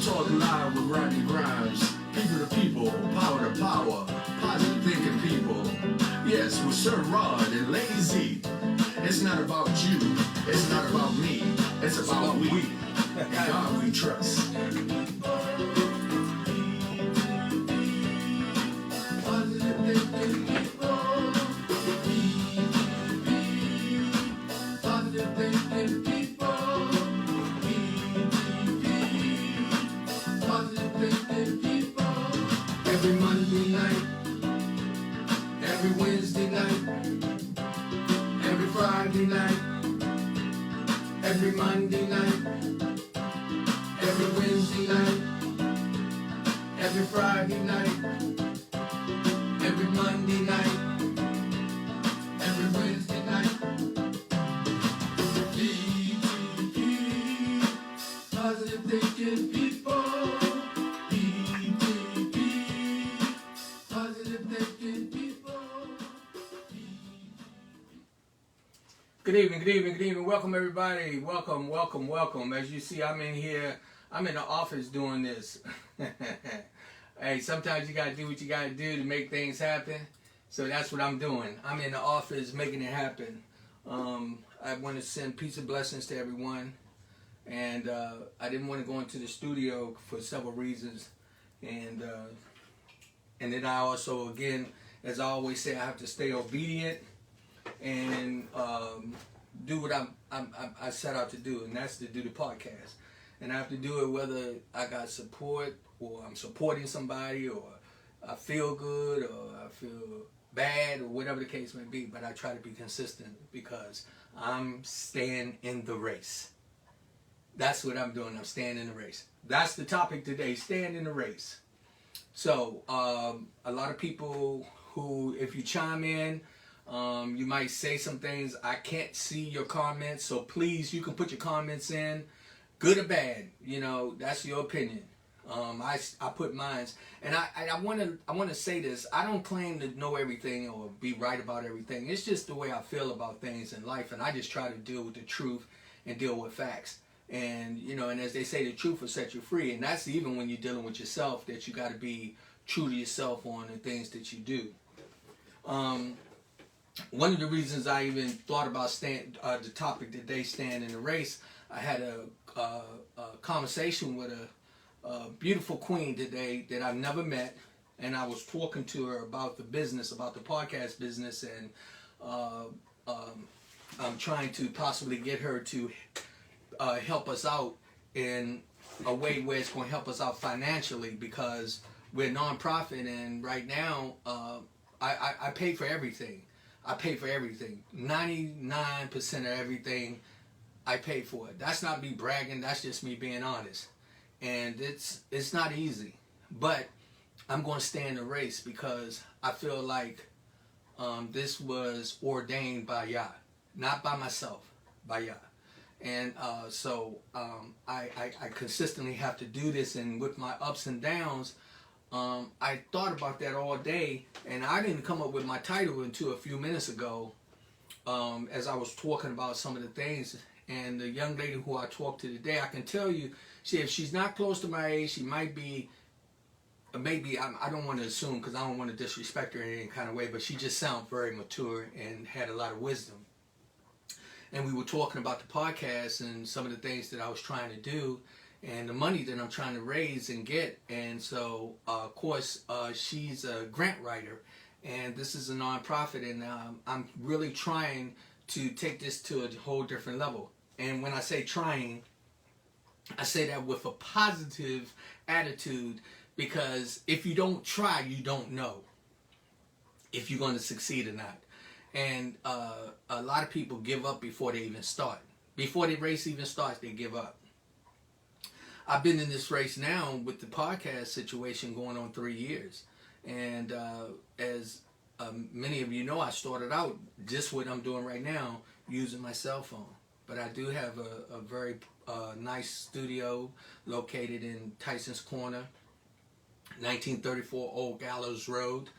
Talk Live with Rodney Grimes. People to people, power to power, positive thinking people. Yes, with Sir Rod and Lazy. It's not about you, it's not about me, it's about we. And God we trust. Positive thinking people. Positive thinking people. Positive thinking people. Every Monday night, every Wednesday night, every Friday night, every Monday night, every Wednesday night, every Friday night, every Monday night, every Wednesday night. Positive thinking people. Positive thinking people. Good evening. Welcome everybody. Welcome. As you see, I'm in here. I'm in the office doing this. Hey, sometimes you gotta do what you gotta do to make things happen. So that's what I'm doing. I'm in the office making it happen. I want to send peace and blessings to everyone. And I didn't want to go into the studio for several reasons. And then I also, again, as I always say, I have to stay obedient and do what I set out to do, and that's to do the podcast. And I have to do it whether I got support or I'm supporting somebody or I feel good or I feel bad or whatever the case may be. But I try to be consistent because I'm staying in the race. That's what I'm doing. I'm staying in the race. That's the topic today, staying in the race. So a lot of people who, if you chime in, you might say some things. I can't see your comments, so please, you can put your comments in, good or bad. You know, that's your opinion. I put mine, and I want to say this. I don't claim to know everything or be right about everything. It's just the way I feel about things in life, and I just try to deal with the truth and deal with facts. And you know, and as they say, the truth will set you free. And that's even when you're dealing with yourself, that you got to be true to yourself on the things that you do. One of the reasons I even thought about the topic today, staying in the race, I had a conversation with a beautiful queen today that I've never met, and I was talking to her about the business, about the podcast business, and I'm trying to possibly get her to help us out in a way where it's going to help us out financially, because we're a nonprofit, and right now I pay for everything. I pay for everything. 99% of everything I pay for it. That's not me bragging. That's just me being honest. And it's not easy, but I'm going to stay in the race because I feel like this was ordained by Yah, not by myself, by Yah. And so I consistently have to do this, and with my ups and downs, I thought about that all day, and I didn't come up with my title until a few minutes ago, as I was talking about some of the things. And the young lady who I talked to today, I can tell you, if she's not close to my age, she might be, maybe, I don't want to assume because I don't want to disrespect her in any kind of way, but she just sounds very mature and had a lot of wisdom. And we were talking about the podcast and some of the things that I was trying to do and the money that I'm trying to raise and get. And so, of course, she's a grant writer, and this is a nonprofit, and I'm really trying to take this to a whole different level. And when I say trying, I say that with a positive attitude, because if you don't try, you don't know if you're going to succeed or not. And a lot of people give up before they even start. Before the race even starts, they give up. I've been in this race now with the podcast situation going on 3 years. And as many of you know, I started out just what I'm doing right now, using my cell phone. But I do have a very nice studio located in Tyson's Corner, 1934 Old Gallows Road,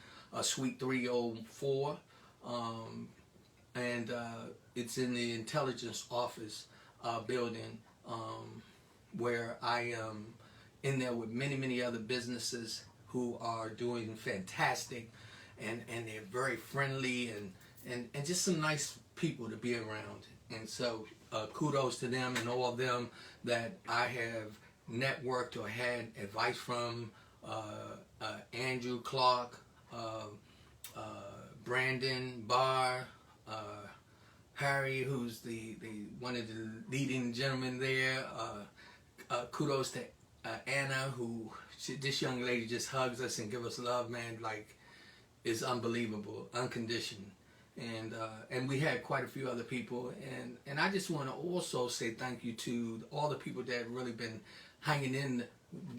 Suite 304. And it's in the intelligence office building, where I am in there with many, many other businesses who are doing fantastic, and they're very friendly, and just some nice people to be around. And so kudos to them and all of them that I have networked or had advice from, Andrew Clark, Brandon Barr, Harry, who's the one of the leading gentlemen there. Kudos to Anna, this young lady just hugs us and gives us love, man. Like, it's unbelievable, unconditioned. And we had quite a few other people, and I just want to also say thank you to all the people that have really been hanging in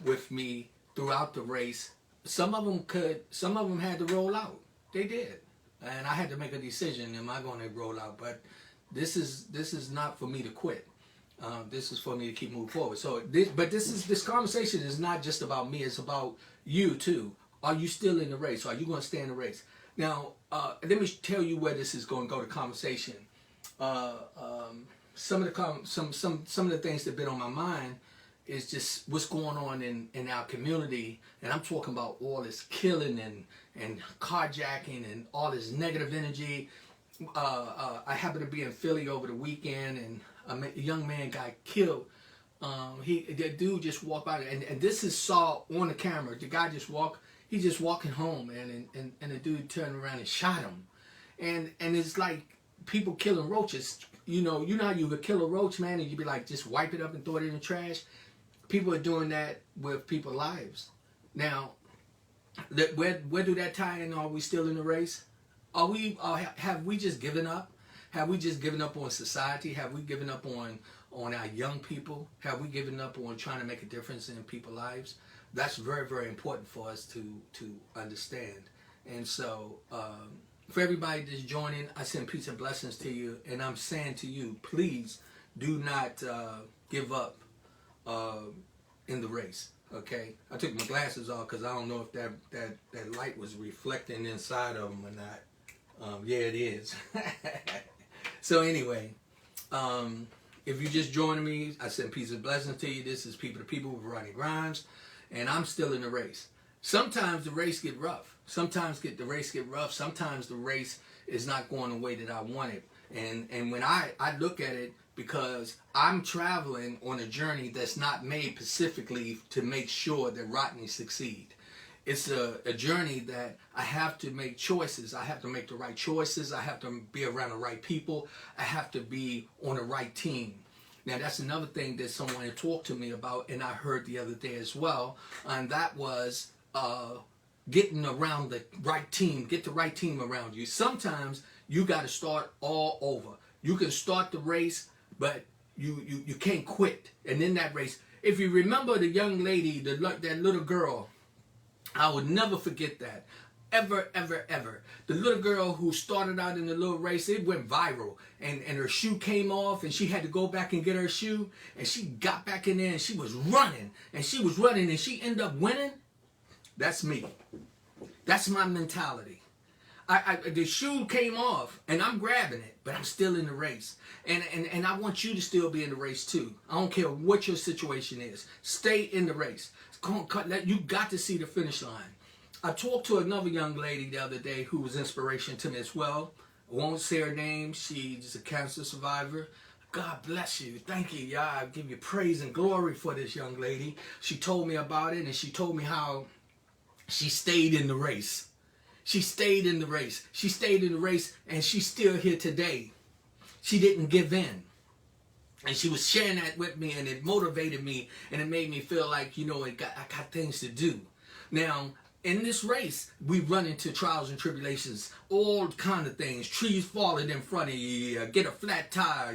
with me throughout the race. Some of them had to roll out. They did, and I had to make a decision: am I going to roll out? But this is not for me to quit. This is for me to keep moving forward. So, this conversation is not just about me. It's about you too. Are you still in the race? Are you going to stay in the race? Now, let me tell you where this is going to go. The conversation. Some of the things that have been on my mind is just what's going on in our community, and I'm talking about all this killing and carjacking and all this negative energy. I happened to be in Philly over the weekend, and a young man got killed. The dude just walked by, and this is saw on the camera. The guy just walked. He's just walking home, and the dude turned around and shot him. And it's like people killing roaches. You know how you would kill a roach, man, and you'd be like, just wipe it up and throw it in the trash. People are doing that with people's lives. Now, where do that tie in? Are we still in the race? Have we just given up? Have we just given up on society? Have we given up on our young people? Have we given up on trying to make a difference in people's lives? That's very, very important for us to understand. And so, for everybody that's joining, I send peace and blessings to you. And I'm saying to you, please do not give up in the race. Okay? I took my glasses off because I don't know if that light was reflecting inside of them or not. Yeah, it is. So anyway, if you're just joining me, I send peace and blessings to you. This is People to People with Rodney Grimes. And I'm still in the race. Sometimes the race get rough. Sometimes the race get rough. Sometimes the race is not going the way that I want it. And when I look at it, because I'm traveling on a journey that's not made specifically to make sure that Rodney succeed. It's a journey that I have to make choices. I have to make the right choices. I have to be around the right people. I have to be on the right team. Now, that's another thing that someone had talked to me about, and I heard the other day as well, and that was getting around the right team. Get the right team around you. Sometimes you got to start all over. You can start the race, but you can't quit. And in that race, if you remember the young lady, that little girl, I would never forget that. Ever, ever, ever. The little girl who started out in the little race, it went viral. And her shoe came off, and she had to go back and get her shoe. And she got back in there, and she was running. And she was running, and she ended up winning. That's me. That's my mentality. The shoe came off, and I'm grabbing it, but I'm still in the race. And I want you to still be in the race, too. I don't care what your situation is. Stay in the race. You got to see the finish line. I talked to another young lady the other day who was inspiration to me as well. I won't say her name. She's a cancer survivor. God bless you. Thank you, y'all. I give you praise and glory for this young lady. She told me about it, and she told me how she stayed in the race. She stayed in the race. She stayed in the race, and she's still here today. She didn't give in. And she was sharing that with me, and it motivated me, and it made me feel like, I got things to do. Now, in this race, we run into trials and tribulations, all kind of things. Trees falling in front of you, get a flat tire,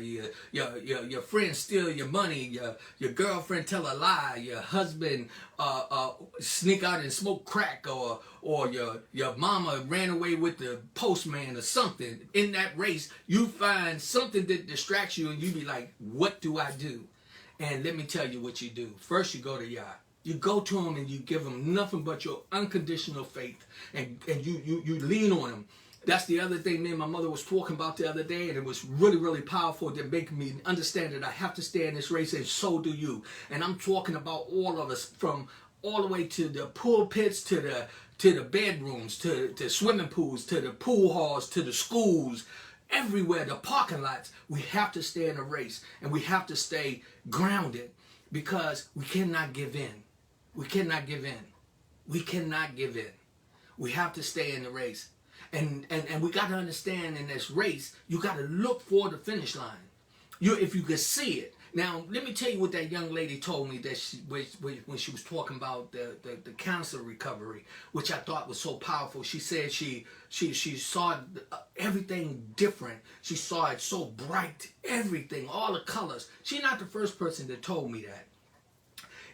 your friends steal your money, your girlfriend tell a lie, your husband sneak out and smoke crack, or your mama ran away with the postman or something. In that race, you find something that distracts you, and you be like, what do I do? And let me tell you what you do. First, you go to Yah. You go to him and you give him nothing but your unconditional faith, and you lean on him. That's the other thing me and my mother was talking about the other day, and it was really, really powerful to make me understand that I have to stay in this race, and so do you. And I'm talking about all of us, from all the way to the pulpits, to the bedrooms, to swimming pools, to the pool halls, to the schools, everywhere, the parking lots. We have to stay in a race, and we have to stay grounded, because we cannot give in. We cannot give in. We cannot give in. We have to stay in the race. And we got to understand, in this race, you got to look for the finish line. If you can see it. Now, let me tell you what that young lady told me that when she was talking about the cancer recovery, which I thought was so powerful. She said she saw everything different. She saw it so bright, everything, all the colors. She's not the first person that told me that.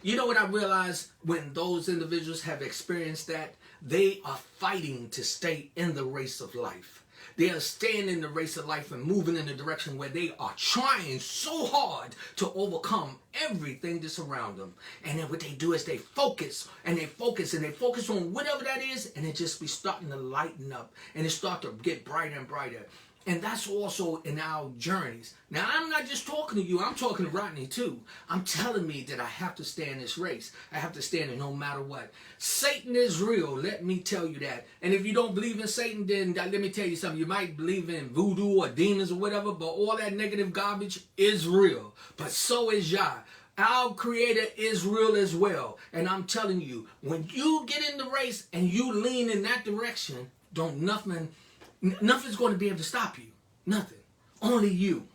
You know what I realized when those individuals have experienced that? They are fighting to stay in the race of life. They are staying in the race of life and moving in the direction where they are trying so hard to overcome everything that's around them. And then what they do is they focus, and they focus, and they focus on whatever that is, and it just be starting to lighten up, and it start to get brighter and brighter. And that's also in our journeys. Now, I'm not just talking to you. I'm talking to Rodney, too. I'm telling me that I have to stay in this race. I have to stay in it no matter what. Satan is real. Let me tell you that. And if you don't believe in Satan, then let me tell you something. You might believe in voodoo or demons or whatever, but all that negative garbage is real. But so is Yah. Our Creator is real as well. And I'm telling you, when you get in the race and you lean in that direction, nothing's going to be able to stop you. Nothing. Only you.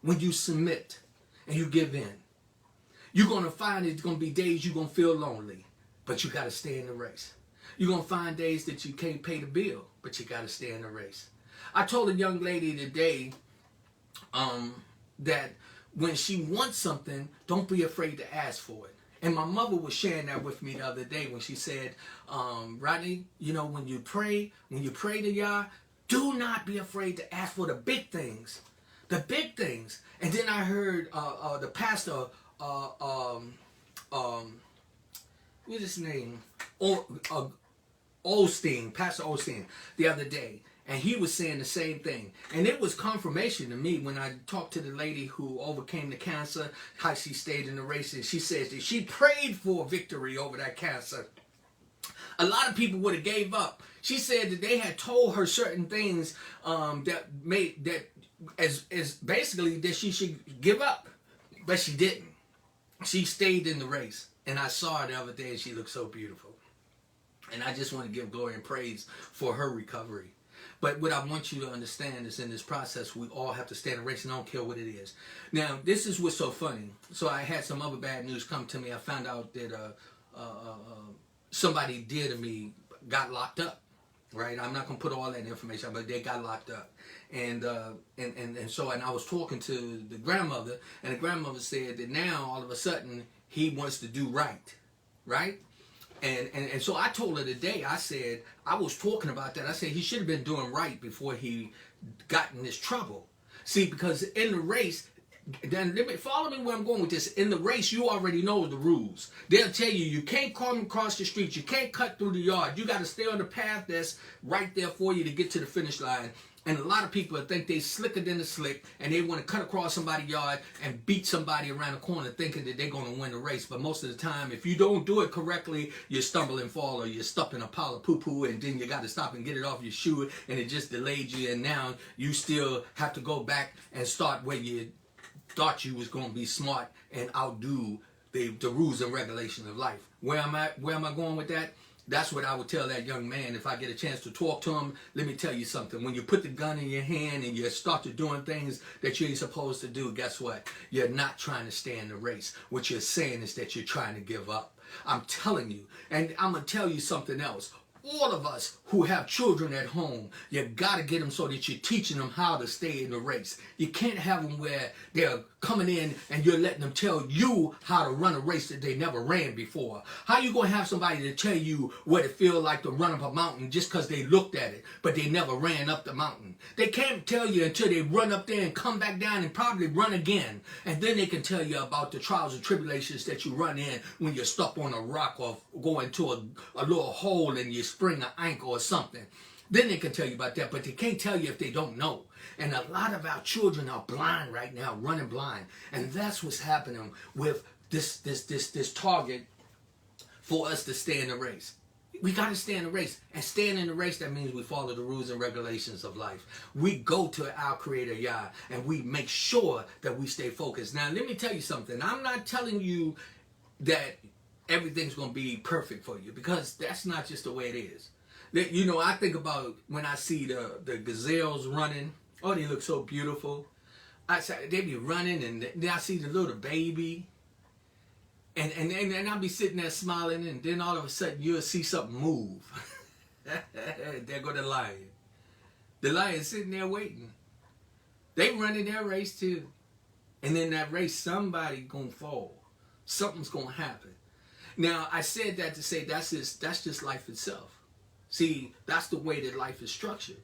When you submit and you give in. You're going to find it's going to be days you're going to feel lonely. But you got to stay in the race. You're going to find days that you can't pay the bill. But you got to stay in the race. I told a young lady today that when she wants something, don't be afraid to ask for it. And my mother was sharing that with me the other day when she said, Rodney, you know, when you pray to Yah, do not be afraid to ask for the big things. The big things. And then I heard the pastor, what's his name? Osteen, Pastor Osteen, the other day. And he was saying the same thing. And it was confirmation to me when I talked to the lady who overcame the cancer, how she stayed in the race. And she says that she prayed for victory over that cancer. A lot of people would have gave up. She said that they had told her certain things as basically that she should give up, but she didn't. She stayed in the race, and I saw her the other day, and she looked so beautiful. And I just want to give glory and praise for her recovery. But what I want you to understand is in this process, we all have to stay in the race, and I don't care what it is. Now, this is what's so funny. So I had some other bad news come to me. I found out that somebody dear to me got locked up, right? I'm not going to put all that information out, but they got locked up. And I was talking to the grandmother, and the grandmother said that now, all of a sudden, he wants to do right, right? And so I told her today, I said, I was talking about that. I said he should have been doing right before he got in this trouble. See, because in the race, then follow me where I'm going with this. In the race, you already know the rules. They'll tell you, you can't come across the street. You can't cut through the yard. You got to stay on the path that's right there for you to get to the finish line. And a lot of people think they slicker than the slick, and they want to cut across somebody's yard and beat somebody around the corner thinking that they're going to win the race. But most of the time, if you don't do it correctly, you stumble and fall, or you're stuck in a pile of poo-poo, and then you got to stop and get it off your shoe, and it just delayed you, and now you still have to go back and start where you thought you was going to be smart and outdo the rules and regulations of life. Where am I going with that? That's what I would tell that young man if I get a chance to talk to him. Let me tell you something. When you put the gun in your hand and you start to doing things that you ain't supposed to do, guess what? You're not trying to stay in the race. What you're saying is that you're trying to give up. I'm telling you. And I'm going to tell you something else. All of us who have children at home, you got to get them so that you're teaching them how to stay in the race. You can't have them where they're coming in and you're letting them tell you how to run a race that they never ran before. How you going to have somebody to tell you what it feels like to run up a mountain just because they looked at it, but they never ran up the mountain? They can't tell you until they run up there and come back down and probably run again. And then they can tell you about the trials and tribulations that you run in when you're stuck on a rock or go into a little hole and you sprain an ankle or something. Then they can tell you about that, but they can't tell you if they don't know. And a lot of our children are blind right now, running blind. And that's what's happening with this target for us to stay in the race. We got to stay in the race. And staying in the race, that means we follow the rules and regulations of life. We go to our Creator, Yah, and we make sure that we stay focused. Now, let me tell you something. I'm not telling you that everything's going to be perfect for you, because that's not just the way it is. You know, I think about when I see the gazelles running. Oh, they look so beautiful. They be running, and then I see the little baby. And I'll be sitting there smiling, and then all of a sudden you'll see something move. There go the lion. The lion's sitting there waiting. They running their race too. And in that race, somebody gonna fall. Something's gonna happen. Now, I said that to say that's just life itself. See, that's the way that life is structured.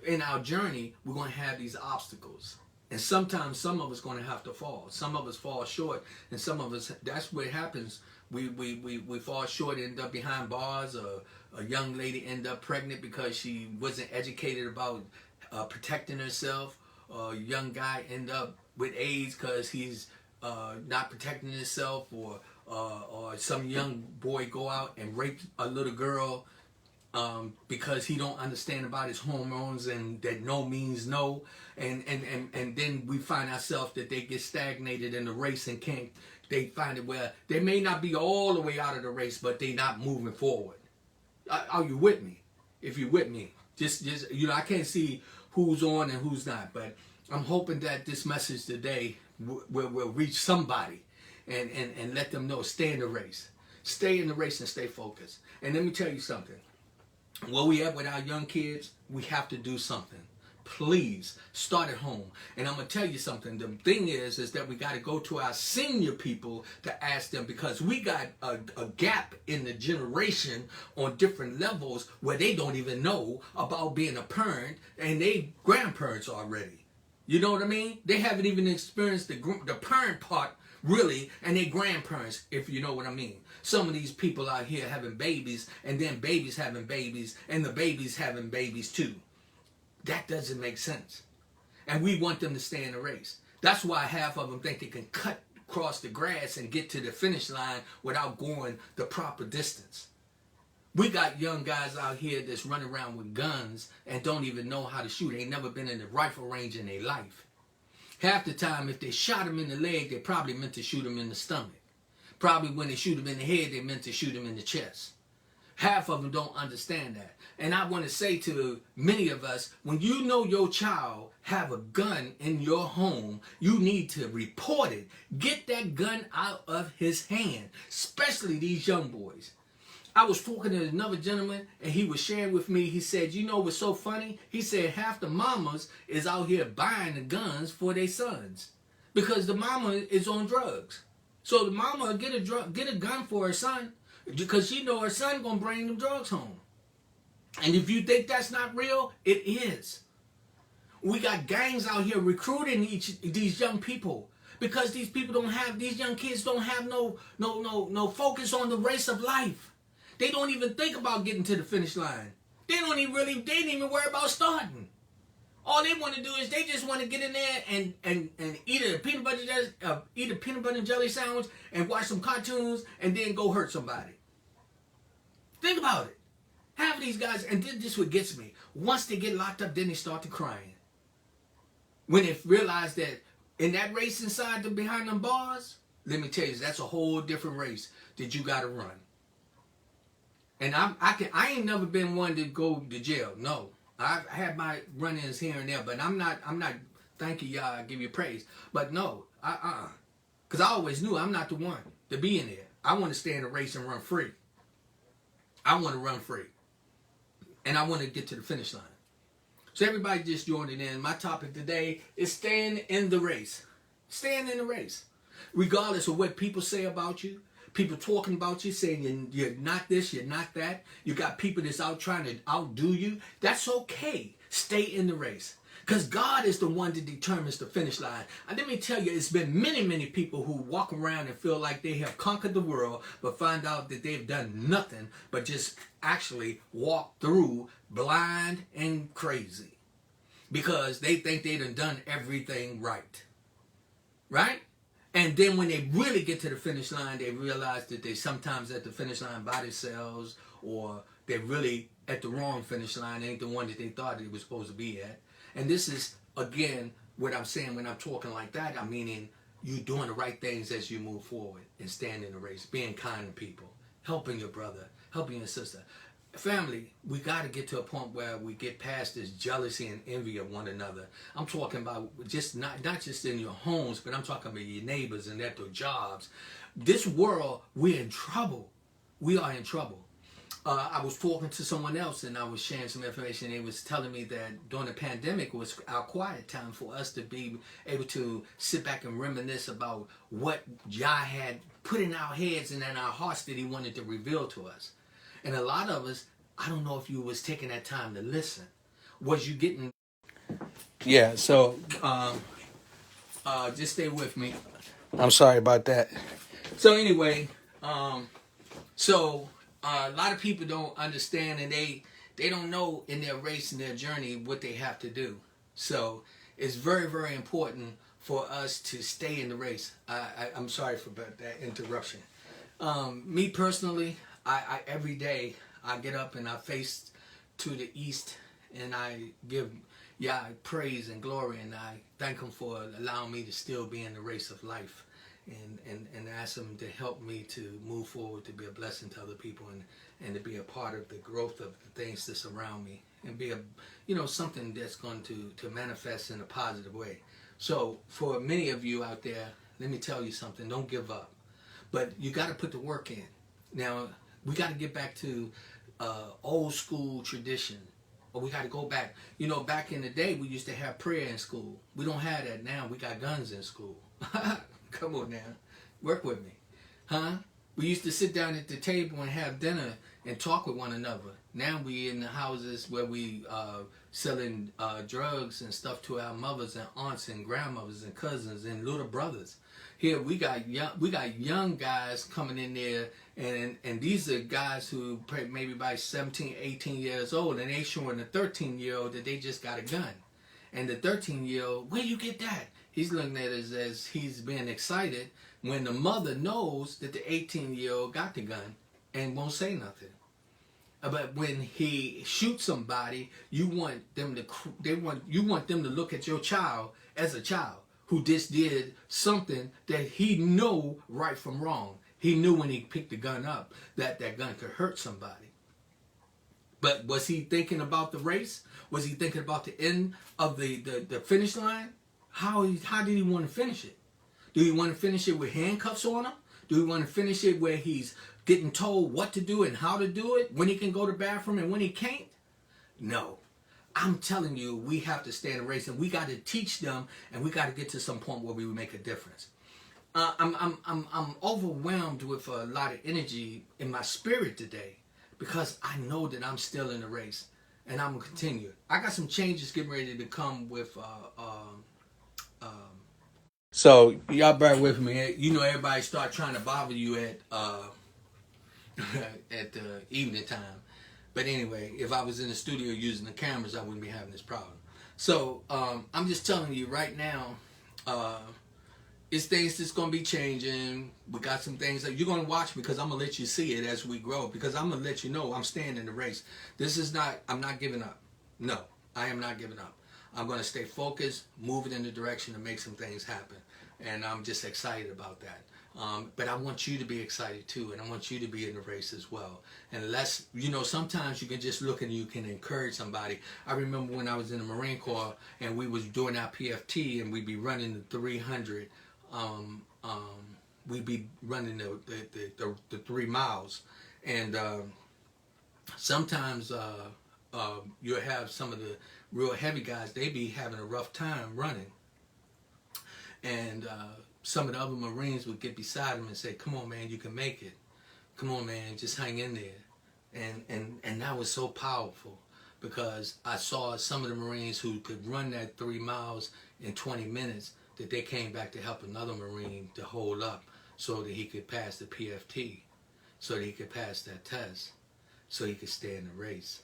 In our journey, we're going to have these obstacles. And sometimes some of us going to have to fall. Some of us fall short, and some of us, that's what happens. We fall short, end up behind bars. A young lady end up pregnant because she wasn't educated about protecting herself. A young guy end up with AIDS because he's not protecting himself. Or some young boy go out and rape a little girl because he don't understand about his hormones, and that no means no, and then we find ourselves that they get stagnated in the race and can't. They find it where they may not be all the way out of the race, but they not moving forward. Are you with me? If you're with me, just you know, I can't see who's on and who's not, but I'm hoping that this message today will reach somebody and let them know, stay in the race. Stay in the race and stay focused. And let me tell you something. Where we at with our young kids, we have to do something. Please start at home. And I'm going to tell you something. The thing is that we got to go to our senior people to ask them, because we got a gap in the generation on different levels where they don't even know about being a parent, and they grandparents already. You know what I mean? They haven't even experienced the parent part really, and they grandparents, if you know what I mean. Some of these people out here having babies, and then babies having babies, and the babies having babies too. That doesn't make sense. And we want them to stay in the race. That's why half of them think they can cut across the grass and get to the finish line without going the proper distance. We got young guys out here that's running around with guns and don't even know how to shoot. Ain't never been in the rifle range in their life. Half the time, if they shot him in the leg, they probably meant to shoot him in the stomach. Probably when they shoot him in the head, they meant to shoot him in the chest. Half of them don't understand that. And I want to say to many of us, when you know your child have a gun in your home, you need to report it. Get that gun out of his hand, especially these young boys. I was talking to another gentleman, and he was sharing with me, he said, you know what's so funny? He said half the mamas is out here buying the guns for their sons because the mama is on drugs. So the mama get a gun for her son because she know her son gonna bring them drugs home. And if you think that's not real, it is. We got gangs out here recruiting these young people because these young kids don't have no focus on the race of life. They don't even think about getting to the finish line. They didn't even worry about starting. All they want to do is they just want to get in there and eat a peanut butter and jelly sandwich and watch some cartoons and then go hurt somebody. Think about it. Half of these guys, and this is what gets me. Once they get locked up, then they start to crying. When they realize that in that race inside behind them bars, let me tell you, that's a whole different race that you got to run. And I ain't never been one to go to jail. No, I've had my run-ins here and there, but I'm not. Thank you, y'all. I give you praise, but no, because I always knew I'm not the one to be in there. I want to stay in the race and run free. I want to run free, and I want to get to the finish line. So everybody just joining in. My topic today is staying in the race. Staying in the race, regardless of what people say about you. People talking about you, saying you're not this, you're not that. You got people that's out trying to outdo you. That's okay. Stay in the race. Because God is the one that determines the finish line. And let me tell you, it's been many, many people who walk around and feel like they have conquered the world, but find out that they've done nothing but just actually walk through blind and crazy. Because they think they done everything right. Right? And then when they really get to the finish line, they realize that they sometimes at the finish line by themselves, or they're really at the wrong finish line, ain't the one that they thought they were supposed to be at. And this is, again, what I'm saying when I'm talking like that. I'm meaning you doing the right things as you move forward and stand in the race, being kind to people, helping your brother, helping your sister. Family, we got to get to a point where we get past this jealousy and envy of one another. I'm talking about just not just in your homes, but I'm talking about your neighbors and at their jobs. This world, we're in trouble. We are in trouble. I was talking to someone else and I was sharing some information. They was telling me that during the pandemic was our quiet time for us to be able to sit back and reminisce about what Yah had put in our heads and in our hearts that he wanted to reveal to us. And a lot of us, I don't know if you was taking that time to listen. Was you getting... Yeah, so just stay with me. I'm sorry about that. So anyway, a lot of people don't understand, and they don't know in their race and their journey what they have to do. So it's very, very important for us to stay in the race. I'm sorry for that interruption. Me personally, I every day I get up and I face to the east and I give Yah praise and glory, and I thank him for allowing me to still be in the race of life, and ask him to help me to move forward, to be a blessing to other people, and to be a part of the growth of the things that surround me, and be something that's going to manifest in a positive way. So for many of you out there, let me tell you something, don't give up. But you got to put the work in. Now, we got to get back to old school tradition. Or we got to go back. Back in the day, we used to have prayer in school. We don't have that now. We got guns in school. Come on now. Work with me. Huh? We used to sit down at the table and have dinner and talk with one another. Now we in the houses where we selling drugs and stuff to our mothers and aunts and grandmothers and cousins and little brothers. Here we got young guys coming in there, and these are guys who maybe by 17, 18 years old, and they showing the 13-year-old that they just got a gun. And the 13-year-old, where you get that? He's looking at it as he's being excited when the mother knows that the 18-year-old got the gun and won't say nothing. But when he shoots somebody, you want them to look at your child as a child who just did something that he knew right from wrong. He knew when he picked the gun up that that gun could hurt somebody. But was he thinking about the race? Was he thinking about the end of the finish line? How did he want to finish it? Do he want to finish it with handcuffs on him? Do he want to finish it where he's getting told what to do and how to do it, when he can go to the bathroom and when he can't? No. I'm telling you, we have to stay in the race, and we got to teach them, and we got to get to some point where we make a difference. I'm overwhelmed with a lot of energy in my spirit today because I know that I'm still in the race, and I'm gonna continue. I got some changes getting ready to come with. So y'all bear with me. Everybody start trying to bother you at at the evening time. But anyway, if I was in the studio using the cameras, I wouldn't be having this problem. So I'm just telling you right now, it's things that's going to be changing. We got some things that you're going to watch, because I'm going to let you see it as we grow, because I'm going to let you know I'm staying in the race. I'm not giving up. No, I am not giving up. I'm going to stay focused, moving in the direction to make some things happen. And I'm just excited about that. But I want you to be excited too, and I want you to be in the race as well. And sometimes you can just look and you can encourage somebody. I remember when I was in the Marine Corps and we was doing our PFT and we'd be running the 300. We'd be running the 3 miles, and sometimes you'll have some of the real heavy guys. They be having a rough time running, and some of the other Marines would get beside him and say, "Come on, man, you can make it. Come on, man, just hang in there." And that was so powerful, because I saw some of the Marines who could run that 3 miles in 20 minutes, that they came back to help another Marine to hold up so that he could pass the PFT, so that he could pass that test, so he could stay in the race.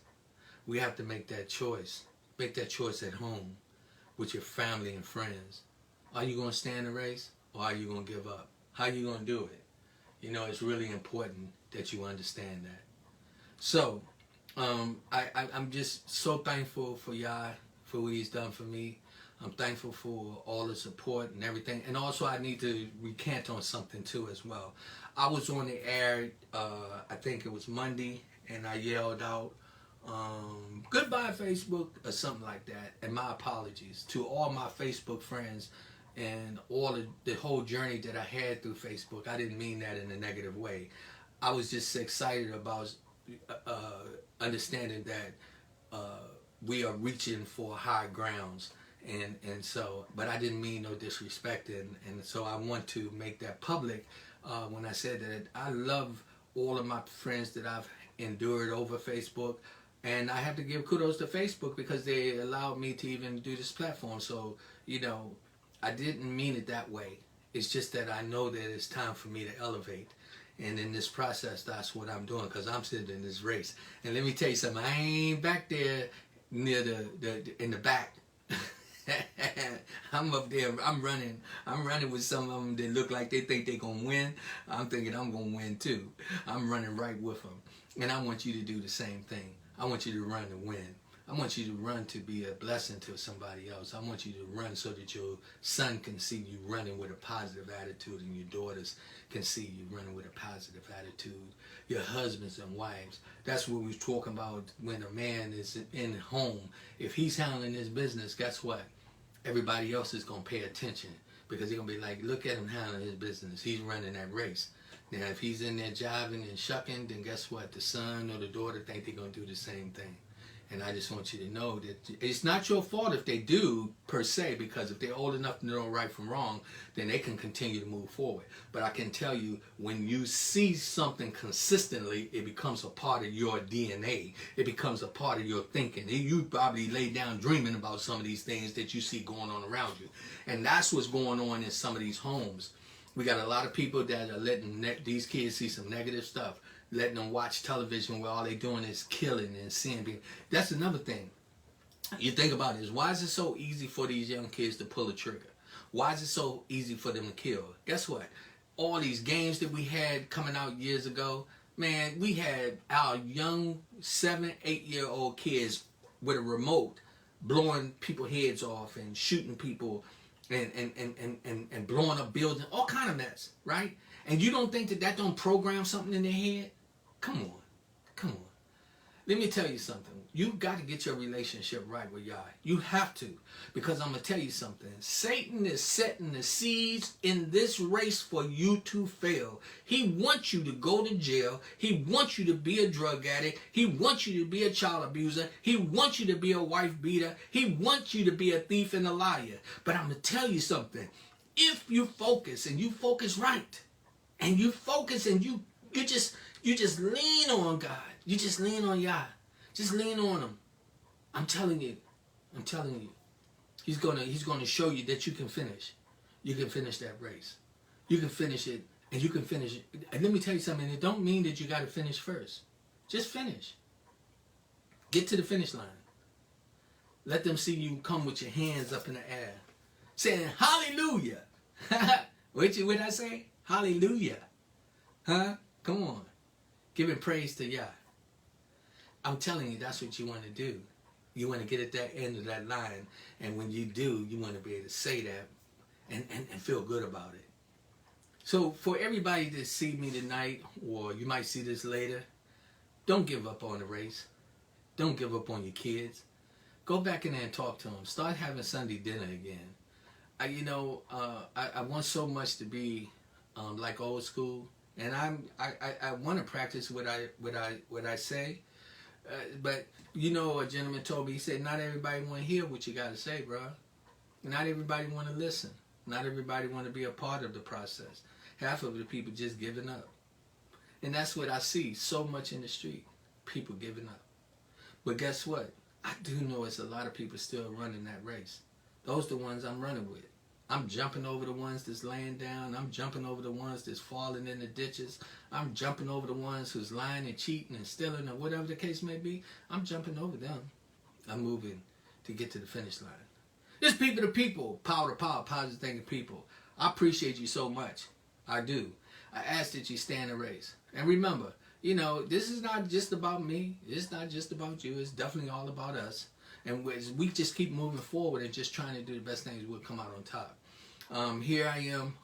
We have to make that choice. Make that choice at home with your family and friends. Are you going to stay in the race, or are you going to give up? How are you going to do it? You know, it's really important that you understand that. So, I'm just so thankful for Yah, for what he's done for me. I'm thankful for all the support and everything. And also, I need to recant on something too as well. I was on the air, I think it was Monday, and I yelled out, goodbye Facebook, or something like that. And my apologies to all my Facebook friends and all of the whole journey that I had through Facebook. I didn't mean that in a negative way. I was just excited about understanding that we are reaching for high grounds. And so, but I didn't mean no disrespect, and so I want to make that public when I said that I love all of my friends that I've endured over Facebook, and I have to give kudos to Facebook because they allowed me to even do this platform. So, you know, I didn't mean it that way. It's just that I know that it's time for me to elevate. And in this process, that's what I'm doing, because I'm sitting in this race. And let me tell you something, I ain't back there near in the back. I'm up there, I'm running with some of them that look like they think they're going to win. I'm thinking I'm going to win too. I'm running right with them. And I want you to do the same thing. I want you to run and win. I want you to run to be a blessing to somebody else. I want you to run so that your son can see you running with a positive attitude, and your daughters can see you running with a positive attitude. Your husbands and wives. That's what we was talking about when a man is in home. If he's handling his business, guess what? Everybody else is going to pay attention, because they're going to be like, look at him handling his business. He's running that race. Now, if he's in there jiving and shucking, then guess what? The son or the daughter think they're going to do the same thing. And I just want you to know that it's not your fault if they do, per se, because if they're old enough to know right from wrong, then they can continue to move forward. But I can tell you, when you see something consistently, it becomes a part of your DNA. It becomes a part of your thinking. You probably lay down dreaming about some of these things that you see going on around you. And that's what's going on in some of these homes. We got a lot of people that are letting these kids see some negative stuff, letting them watch television where all they're doing is killing and seeing people. That's another thing. You think about it, is why is it so easy for these young kids to pull a trigger? Why is it so easy for them to kill? Guess what? All these games that we had coming out years ago, man, we had our young 7, 8-year-old kids with a remote blowing people's heads off and shooting people and blowing up buildings, all kind of mess, right? And you don't think that don't program something in their head? Come on. Come on. Let me tell you something. You've got to get your relationship right with Yah. You have to. Because I'm going to tell you something. Satan is setting the seeds in this race for you to fail. He wants you to go to jail. He wants you to be a drug addict. He wants you to be a child abuser. He wants you to be a wife beater. He wants you to be a thief and a liar. But I'm going to tell you something. If you focus, and you focus right, and you focus and you just lean on God. You just lean on Yah. Just lean on him. I'm telling you. He's gonna show you that you can finish. You can finish that race. You can finish it, and you can finish it. And let me tell you something. It don't mean that you got to finish first. Just finish. Get to the finish line. Let them see you come with your hands up in the air, saying hallelujah. What I say? Hallelujah. Huh? Come on. Giving praise to Yah. I'm telling you, that's what you want to do. You want to get at that end of that line. And when you do, you want to be able to say that and feel good about it. So for everybody that see me tonight, or you might see this later, don't give up on the race. Don't give up on your kids. Go back in there and talk to them. Start having Sunday dinner again. I want so much to be like old school. And I want to practice what I say, but a gentleman told me, he said, not everybody want to hear what you got to say, bro. Not everybody want to listen. Not everybody want to be a part of the process. Half of the people just giving up, and that's what I see so much in the street. People giving up. But guess what? I do know it's a lot of people still running that race. Those are the ones I'm running with. I'm jumping over the ones that's laying down. I'm jumping over the ones that's falling in the ditches. I'm jumping over the ones who's lying and cheating and stealing or whatever the case may be. I'm jumping over them. I'm moving to get to the finish line. It's people to people, power to power, positive thinking people. I appreciate you so much. I do. I ask that you stay in the race. And remember, this is not just about me. It's not just about you. It's definitely all about us. And we just keep moving forward and just trying to do the best things, we'll come out on top. Here I am,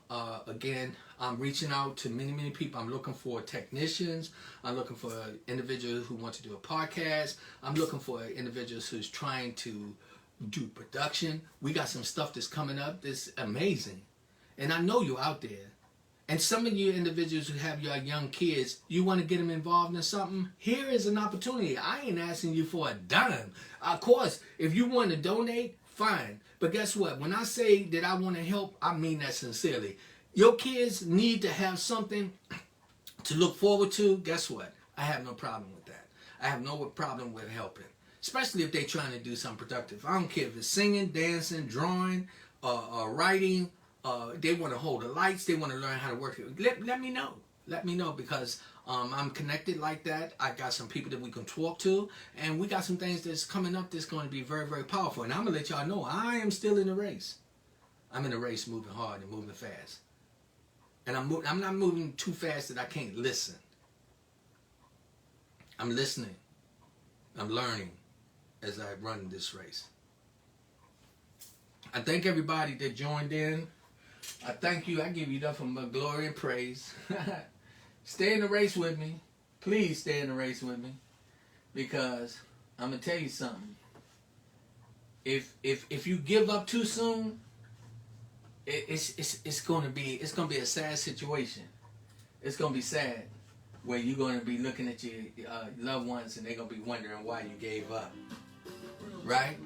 again, I'm reaching out to many, many people. I'm looking for technicians. I'm looking for individuals who want to do a podcast. I'm looking for individuals who's trying to do production. We got some stuff that's coming up that's amazing. And I know you're out there. And some of you individuals who have your young kids, you want to get them involved in something, here is an opportunity. I ain't asking you for a dime. Of course, if you want to donate, fine. But guess what? When I say that I want to help, I mean that sincerely. Your kids need to have something to look forward to. Guess what? I have no problem with that. I have no problem with helping, especially if they're trying to do something productive. I don't care if it's singing, dancing, drawing, writing. They want to hold the lights. They want to learn how to work it. Let me know. Let me know, because I'm connected like that. I got some people that we can talk to, and we got some things that's coming up that's going to be very, very powerful. And I'm going to let y'all know I am still in the race. I'm in the race, moving hard and moving fast. And I'm not moving too fast that I can't listen. I'm listening. I'm learning as I run this race. I thank everybody that joined in. I thank you. I give you nothing but glory and praise. Stay in the race with me. Please stay in the race with me, because I'm gonna tell you something. If you give up too soon, it's gonna be a sad situation. It's gonna be sad, where you're gonna be looking at your loved ones and they're gonna be wondering why you gave up. Right?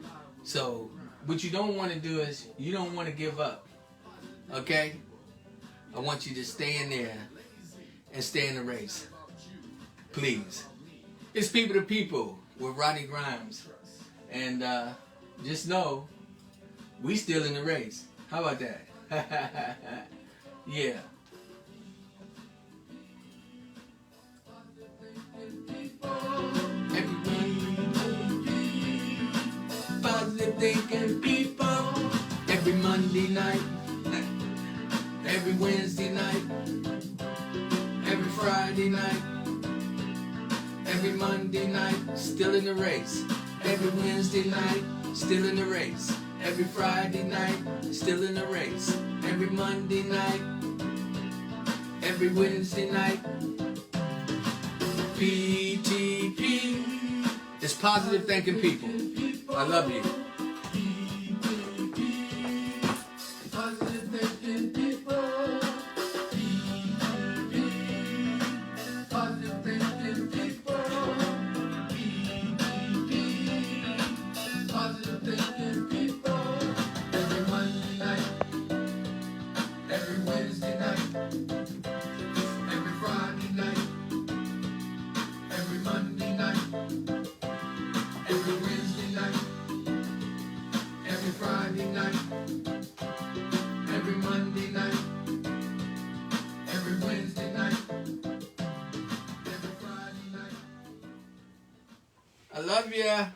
So what you don't want to do is you don't want to give up. Okay? I want you to stay in there and stay in the race. Please. It's people to people with Rodney Grimes. And just know, we still in the race. How about that? Yeah. Positive thinking people. Every Monday night. Every Wednesday night. Every Friday night. Every Monday night. Still in the race. Every Wednesday night. Still in the race. Every Friday night. Still in the race. Every Monday night. Every Wednesday night. PTP. It's positive thinking people. I love you. Positive thinking people. Positive thinking people. Positive thinking people. Every Monday night. Every Wednesday night. Every Friday night. Every Monday night. Every Wednesday night, every Friday night, every Monday night, every Wednesday night, every Friday night. I love ya.